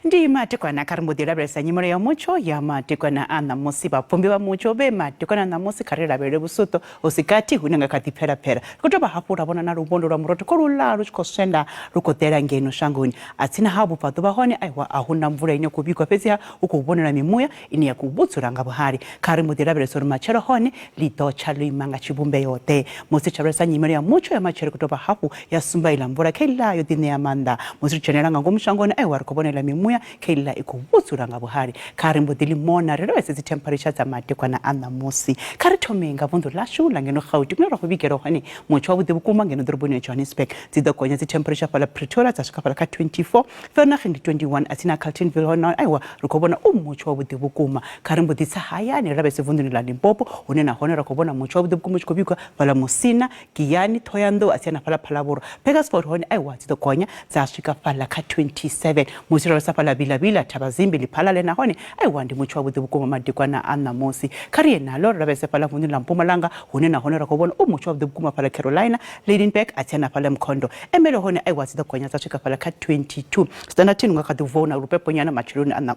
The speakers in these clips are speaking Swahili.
Ndi matekwana karimudira besa nyimore ya mucho ya matekwana ana musiba pombe wa mucho be matekwana na musi karira bere busuto osikati hunanga kati pera kutoba hapura bona na rubondo rwa muroto korula ruchikosenda rukotera ngeno shanguni atina habu pato bahone aiwa ahuna mvura ine kubikwa pezia ukubonera mimuya ine ya kubutsura ngabuhari karimudira bere soro machero hone litocha luimanga chibumbe yote musi chabesa nyimore ya mucho ya machero kutoba hapu ya sumba ilambura kela yo dine amanda musi chenera ngomshangoni aiwa rukobonera mimuya kela ikubutsura ngabuhari karimbo dilimona rero ese temperature za matekwana ana musi karitomenga vundo lashula ngeno khauti kunera kubikero hani mucho wabude bukuma ngeno dorobone Johannesburg zidakonya zi temperature pala Pretoria zashuka pala ka 24 fena khindi 21 atina Carltonville hona aiwa rukobona umucho wabude bukuma karimbo ditsa hayani rabe se vundo la Limpopo unena hona rukobona mucho wabude bukuma chikobikwa pala Musina Giyani Thoyando atina pala Palaboro Pegasport hona aiwa zidakonya zashuka pala ka 27 musiro sa pala bila tabazimbi liphala lena hone aiwandi mucho wabude bukuma madikwana ana musi kariye nalo rabe se pala vundo la Mpumalanga unena hona rukobona umucho wabude bukuma pala Carolina Ladenburg atina pala Mkhondo emelo hone aiwati dokonya zashuka pala ka 22 standard ngakaduvona rupepo nyana machironi ana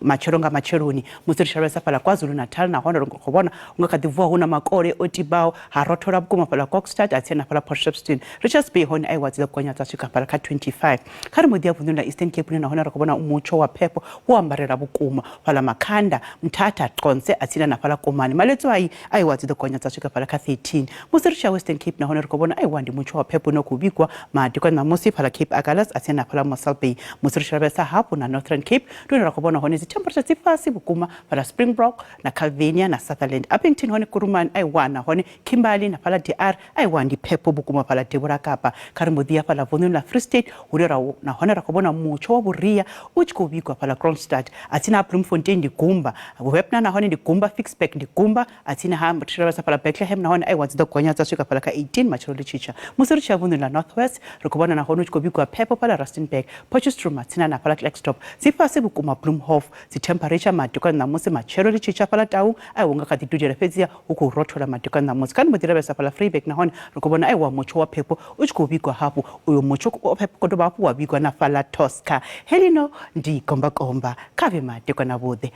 machironga machironi musirisha pala KwaZulu Natal na hona ngokubona ngakaduvwa huna makore otibao harotora bukuma pala Kokstad atina pala Port Shepstone Richards Bay hone aiwati dokonya zashuka pala ka 25 kari mudia vundo la Eastern Cape na hona rukobona umucho wa pepo uambarera bukuma pala Makhanda Mthatha Qonse atina na pala Komani maletso aiwati dokonya zashuka pala ka 13 musirisha Western Cape na hona rukobona aiwandi mucho wa pepo no kubikwa madikwa na musi pala Cape Agalas atina pala Mossel Bay musirisha besa hapo na Northern Cape tuna rukobona hone zi temperature zifasi bukuma pala Springbok na Calvinia na Sutherland Upington hone Kurumani aiwana hone Kimberley na pala DR aiwandi pepo bukuma pala Debora Kapa karimudia pala Vunu na Free State urera na hone rukobona mucho wa buria uchikubikwa pala Kronstadt atina Bloemfontein di Gumba wepna na hone di Gumba Fixback di Gumba atina hamtira besa pala Bethlehem na hone aiwati dokonya zashuka pala ka 18 machiroli chicha musirisha Vunu la Northwest rukobona na hone uchikubikwa pepo pala Rustenburg Potchefstroom atina na pala Klerksdorp zifasi bukuma Bloemhof zi temperature madikwa na musi machiroli chicha pala Tau aiwonga kati dujere pezia ukurotola madikwa na musi kani mudira besa pala Freeburg na hone rukobona aiwa mucho wa pepo uchikubikwa hapo uyo mucho wa pepo kodoba hapo wabikwa na pala Tosca helino ndi komba kave madikwa na bude